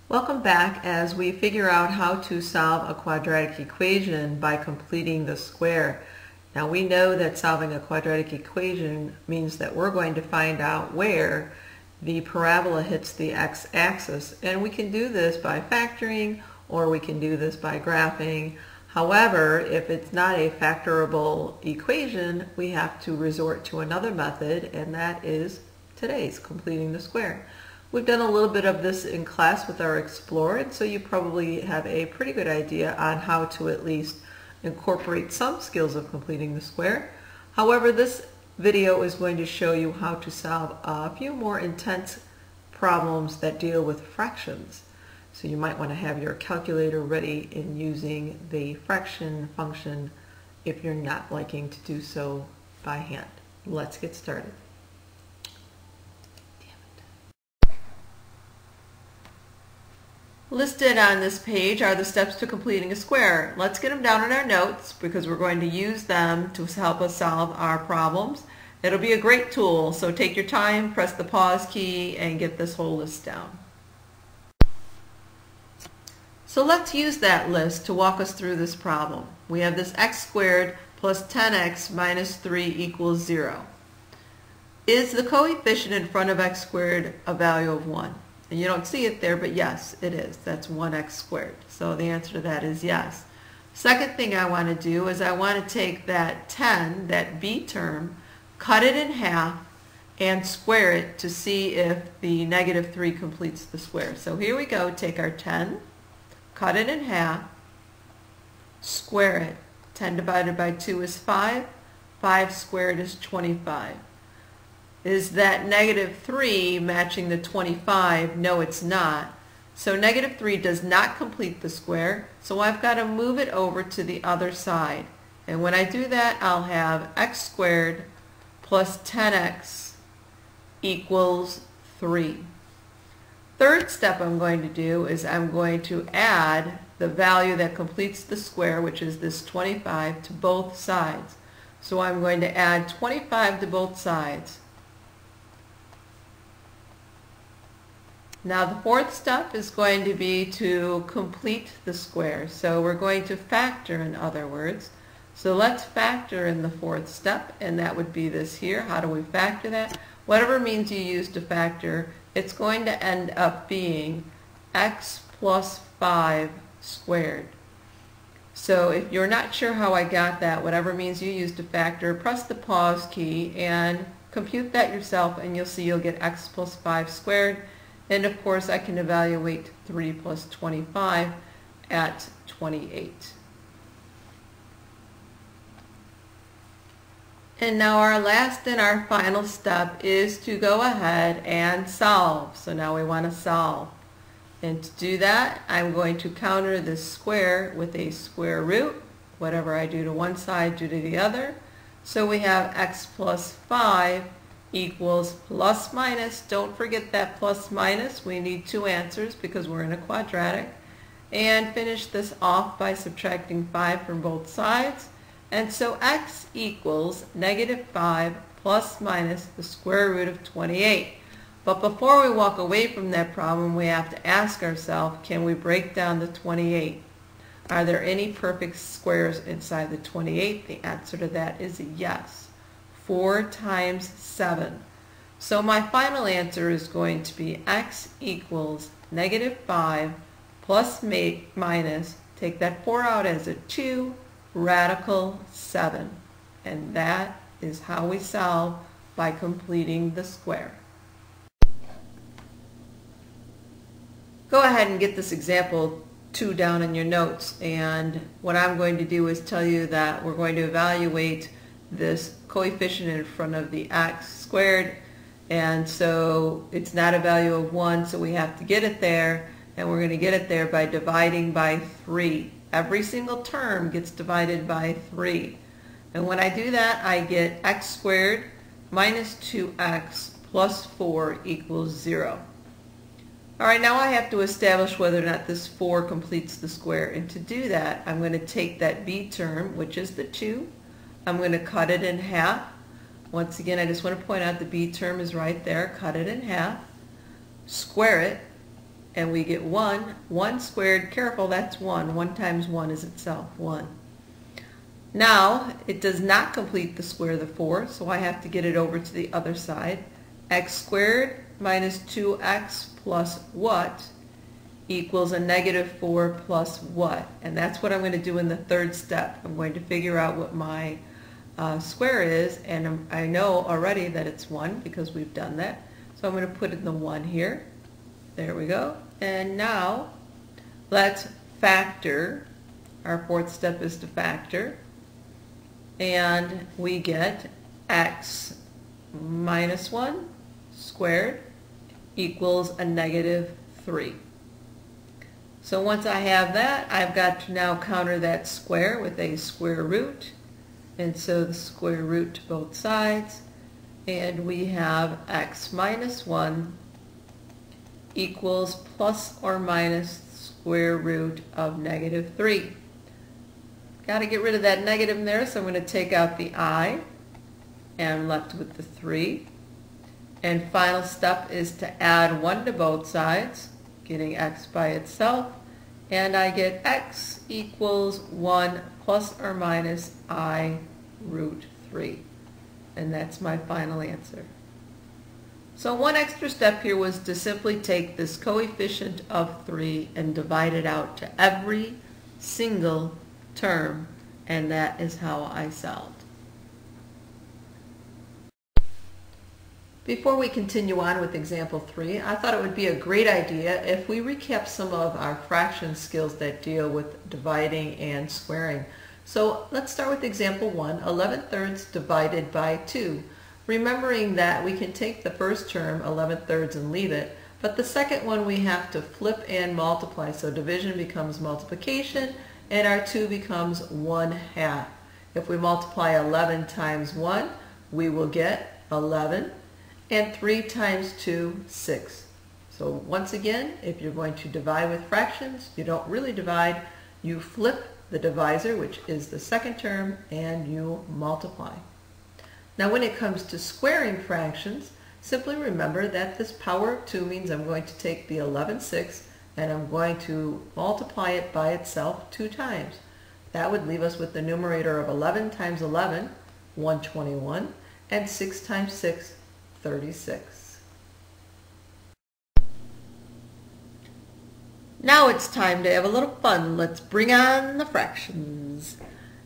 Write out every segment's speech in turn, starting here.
Welcome back as we figure out how to solve a quadratic equation by completing the square. Now we know that solving a quadratic equation means that we're going to find out where the parabola hits the x-axis, and we can do this by factoring or we can do this by graphing. However, if it's not a factorable equation, we have to resort to another method, and that is today's completing the square. We've done a little bit of this in class with our Explorer, and so you probably have a pretty good idea on how to at least incorporate some skills of completing the square. However, this video is going to show you how to solve a few more intense problems that deal with fractions. So you might want to have your calculator ready in using the fraction function if you're not liking to do so by hand. Let's get started. Listed on this page are the steps to completing a square. Let's get them down in our notes because we're going to use them to help us solve our problems. It'll be a great tool, so take your time, press the pause key, and get this whole list down. So let's use that list to walk us through this problem. We have this x squared plus 10x minus 3 equals 0. Is the coefficient in front of x squared a value of 1? And you don't see it there, but yes, it is. That's 1x squared. So the answer to that is yes. Second thing I want to do is I want to take that 10, that b term, cut it in half, and square it to see if the negative 3 completes the square. So here we go. Take our 10, cut it in half, square it. 10 divided by 2 is 5. 5 squared is 25. Is that negative 3 matching the 25? No, it's not. So negative 3 does not complete the square, so I've got to move it over to the other side. And when I do that, I'll have x squared plus 10x equals 3. Third step I'm going to do is I'm going to add the value that completes the square, which is this 25, to both sides. So I'm going to add 25 to both sides. Now the fourth step is going to be to complete the square. So we're going to factor, in other words. So let's factor in the fourth step, and that would be this here. How do we factor that? Whatever means you use to factor, it's going to end up being x plus 5 squared. So if you're not sure how I got that, whatever means you use to factor, press the pause key and compute that yourself, and you'll see you'll get x plus 5 squared. And of course I can evaluate 3 plus 25 at 28. And now our last and our final step is to go ahead and solve. So now we want to solve. And to do that, I'm going to counter this square with a square root. Whatever I do to one side, do to the other. So we have x plus 5 equals plus minus. Don't forget that plus minus. We need two answers because we're in a quadratic. And finish this off by subtracting 5 from both sides. And so x equals negative 5 plus minus the square root of 28. But before we walk away from that problem, we have to ask ourselves, can we break down the 28? Are there any perfect squares inside the 28? The answer to that is yes. 4 times 7. So my final answer is going to be x equals negative 5 plus minus, take that 4 out as a 2, radical 7. And that is how we solve by completing the square. Go ahead and get this example 2 down in your notes, and what I'm going to do is tell you that we're going to evaluate this coefficient in front of the x squared, and so it's not a value of 1, so we have to get it there, and we're going to get it there by dividing by 3. Every single term gets divided by 3, and when I do that I get x squared minus 2x plus 4 equals 0. Alright, now I have to establish whether or not this 4 completes the square, and to do that I'm going to take that b term, which is the 2, I'm going to cut it in half. Once again, I just want to point out the b term is right there. Cut it in half, square it, and we get 1. 1 squared, careful, that's 1. 1 times 1 is itself 1. Now, it does not complete the square of the 4, so I have to get it over to the other side. X squared minus 2x plus what equals a negative 4 plus what? And that's what I'm going to do in the third step. I'm going to figure out what my square is, and I know already that it's 1 because we've done that. So I'm going to put in the 1 here. There we go. And now let's factor. Our fourth step is to factor. And we get x minus 1 squared equals a negative 3. So once I have that, I've got to now counter that square with a square root. And so the square root to both sides. And we have x minus 1 equals plus or minus the square root of negative 3. Got to get rid of that negative in there, so I'm going to take out the I, and I'm left with the 3. And final step is to add 1 to both sides, getting x by itself, and I get x equals 1 plus or minus I root 3. And that's my final answer. So one extra step here was to simply take this coefficient of 3 and divide it out to every single term, and that is how I solved. Before we continue on with example 3, I thought it would be a great idea if we recap some of our fraction skills that deal with dividing and squaring. So let's start with example 1, 11/3 divided by 2. Remembering that we can take the first term, 11/3, and leave it, but the second one we have to flip and multiply. So division becomes multiplication, and our 2 becomes 1/2. If we multiply 11 times 1, we will get 11, and 3 times 2, 6. So once again, if you're going to divide with fractions, you don't really divide, you flip the divisor, which is the second term, and you multiply. Now when it comes to squaring fractions, simply remember that this power of 2 means I'm going to take the 11/6 and I'm going to multiply it by itself 2 times. That would leave us with the numerator of 11 times 11, 121, and 6 times 6, 36. Now it's time to have a little fun. Let's bring on the fractions.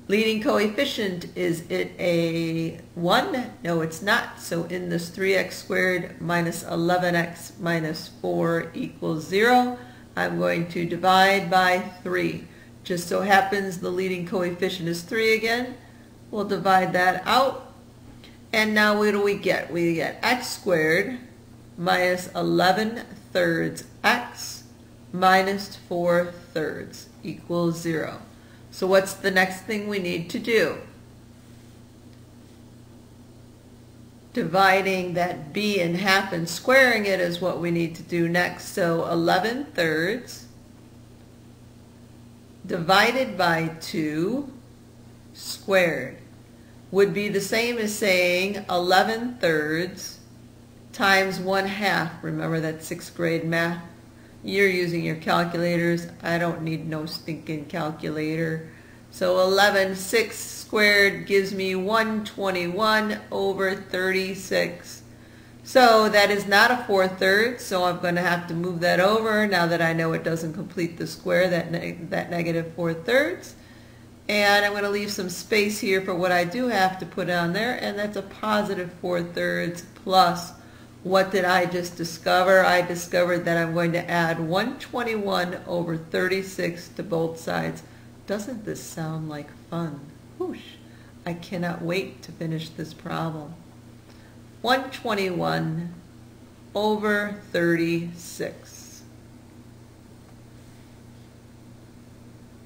Leading coefficient, is it a 1? No, it's not. So in this 3x squared minus 11x minus 4 equals 0, I'm going to divide by 3. Just so happens the leading coefficient is 3 again. We'll divide that out. And now what do we get? We get x squared minus 11/3 x minus 4/3 equals 0. So what's the next thing we need to do? Dividing that b in half and squaring it is what we need to do next. So 11/3 divided by 2 squared would be the same as saying 11/3 times 1/2. Remember that 6th grade math? You're using your calculators. I don't need no stinking calculator. So 11/6 squared gives me 121 over 36. So that is not a 4/3, so I'm going to have to move that over now that I know it doesn't complete the square, that negative 4/3. And I'm going to leave some space here for what I do have to put on there, and that's a positive 4/3 plus. What did I just discover? I discovered that I'm going to add 121 over 36 to both sides. Doesn't this sound like fun? Whoosh! I cannot wait to finish this problem. 121 over 36.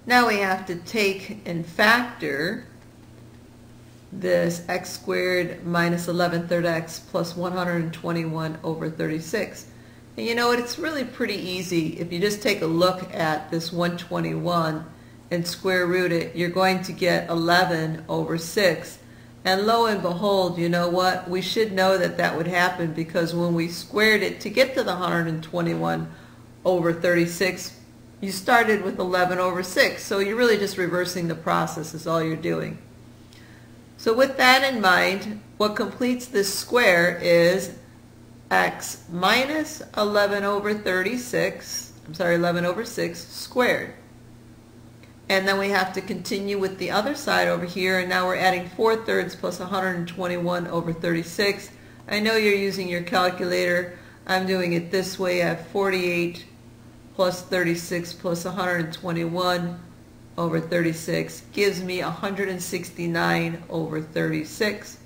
Now we have to take and factor this x squared minus 11/3 x plus 121 over 36. And you know what, it's really pretty easy. If you just take a look at this 121 and square root it, you're going to get 11 over 6. And lo and behold, you know what, we should know that that would happen because when we squared it to get to the 121 over 36. You started with 11 over 6, so you're really just reversing the process is all you're doing. So with that in mind, what completes this square is x minus 11 over 36, 11 over 6 squared. And then we have to continue with the other side over here, and now we're adding 4/3 plus 121 over 36. I know you're using your calculator. I'm doing it this way. I have 48 plus 36 plus 121 over 36 gives me 169 over 36.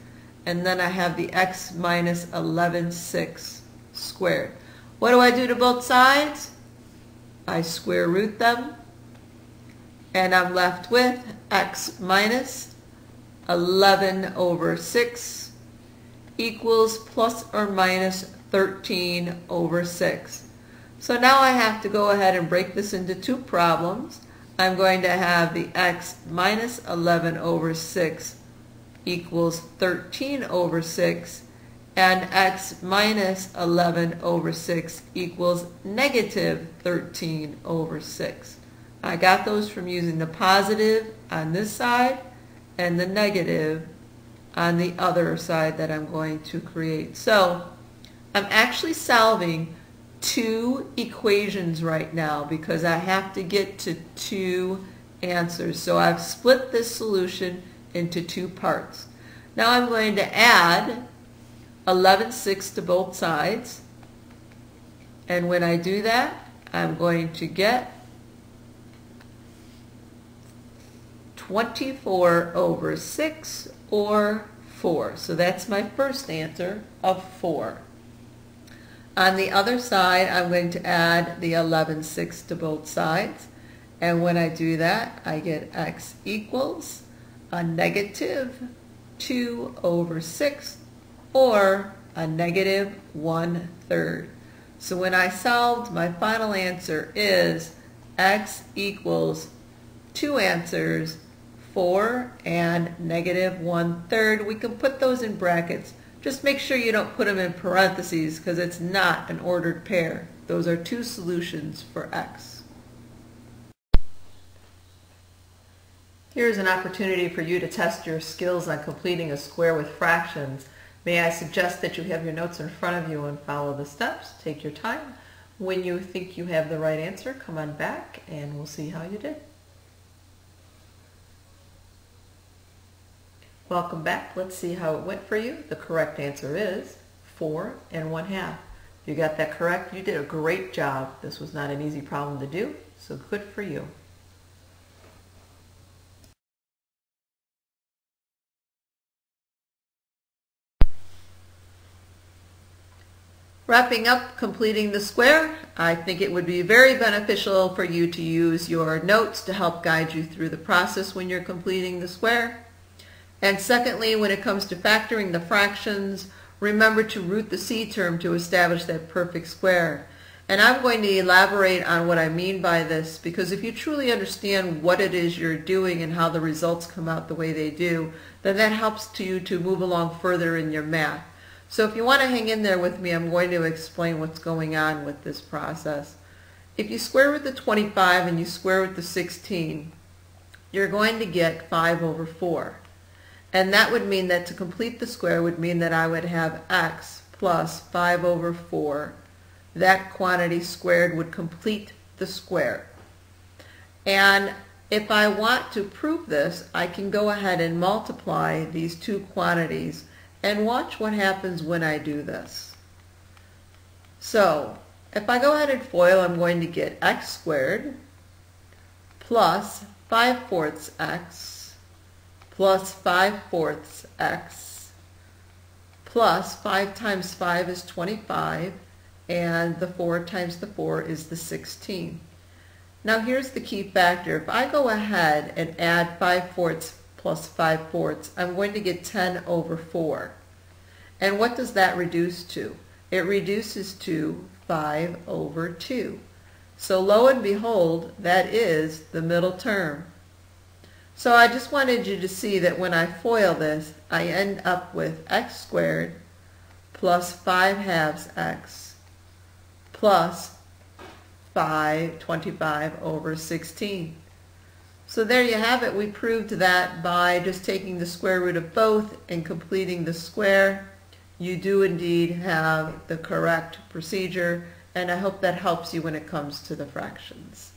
And then I have the x minus 11/6 squared. What do I do to both sides? I square root them, and I'm left with x minus 11 over 6 equals plus or minus 13 over 6. So now I have to go ahead and break this into two problems. I'm going to have the x minus 11 over 6 equals 13 over 6, and x minus 11 over 6 equals negative 13 over 6. I got those from using the positive on this side and the negative on the other side that I'm going to create. So I'm actually solving two equations right now because I have to get to two answers. So I've split this solution into two parts. Now I'm going to add 11/6 to both sides, and when I do that, I'm going to get 24 over 6, or 4. So that's my first answer of 4. On the other side, I'm going to add the 11/6 to both sides, and when I do that, I get x equals a negative 2 over 6, or a negative 1/3. So when I solved, my final answer is x equals two answers, 4 and negative 1/3. We can put those in brackets. Just make sure you don't put them in parentheses because it's not an ordered pair. Those are two solutions for x. Here's an opportunity for you to test your skills on completing a square with fractions. May I suggest that you have your notes in front of you and follow the steps. Take your time. When you think you have the right answer, come on back and we'll see how you did. Welcome back. Let's see how it went for you. The correct answer is 4 1/2. If you got that correct, you did a great job. This was not an easy problem to do, so good for you. Wrapping up completing the square, I think it would be very beneficial for you to use your notes to help guide you through the process when you're completing the square. And secondly, when it comes to factoring the fractions, remember to root the C term to establish that perfect square. And I'm going to elaborate on what I mean by this, because if you truly understand what it is you're doing and how the results come out the way they do, then that helps you to move along further in your math. So if you want to hang in there with me, I'm going to explain what's going on with this process. If you square root the 25 and you square root the 16, you're going to get 5 over 4. And that would mean that to complete the square would mean that I would have x plus 5 over 4. That quantity squared would complete the square. And if I want to prove this, I can go ahead and multiply these two quantities and watch what happens when I do this. So if I go ahead and FOIL, I'm going to get x squared plus 5/4 x plus 5/4 x plus 5 times 5 is 25, and the 4 times the 4 is the 16. Now here's the key factor. If I go ahead and add 5/4 plus 5/4, I'm going to get 10 over 4. And what does that reduce to? It reduces to 5 over 2. So lo and behold, that is the middle term. So I just wanted you to see that when I FOIL this, I end up with x squared plus 5/2 x plus by 25 over 16. So there you have it. We proved that by just taking the square root of both and completing the square, you do indeed have the correct procedure, and I hope that helps you when it comes to the fractions.